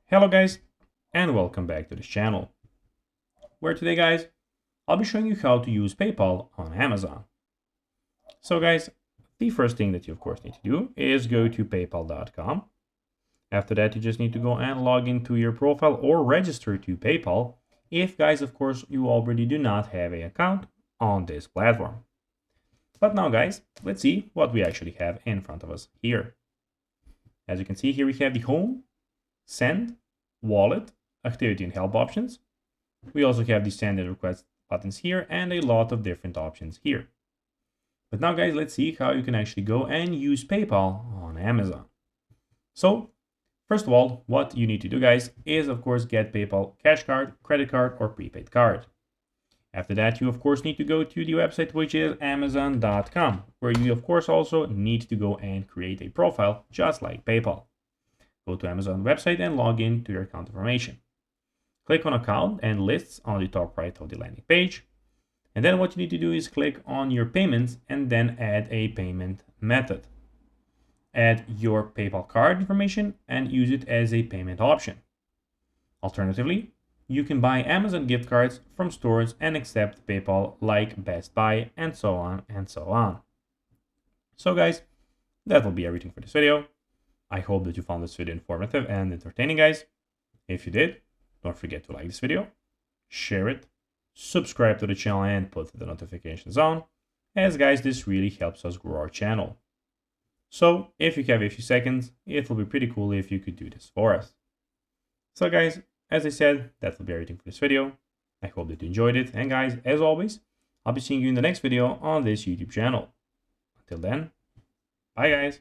Hello guys, and welcome back to this channel, where today guys, I'll be showing you how to use PayPal on Amazon. So guys, the first thing that you of course need to do is go to paypal.com. After that, you just need to go and log into your profile or register to PayPal if guys, of course, you already do not have an account on this platform. But now guys, let's see what we actually have in front of us here. As you can see here, we have the home, send, wallet, activity and help options. We also have the standard request buttons here and a lot of different options here. But now guys, let's see how you can actually go and use PayPal on Amazon. So first of all, what you need to do guys is of course get PayPal cash card, credit card or prepaid card. After that, you of course need to go to the website, which is amazon.com, where you of course also need to go and create a profile just like PayPal. Go to Amazon website and log in to your account information. Click on account and lists on the top right of the landing page. And then what you need to do is click on your payments and then add a payment method. Add your PayPal card information and use it as a payment option. Alternatively, you can buy Amazon gift cards from stores and accept PayPal like Best Buy and so on and so on. So guys, that will be everything for this video. I hope that you found this video informative and entertaining guys. If you did, don't forget to like this video, share it, subscribe to the channel and put the notifications on, as guys this really helps us grow our channel. So if you have a few seconds, it will be pretty cool if you could do this for us. So guys, as I said, that will be everything for this video. I hope that you enjoyed it, and guys, as always, I'll be seeing you in the next video on this YouTube channel. Until then, bye guys.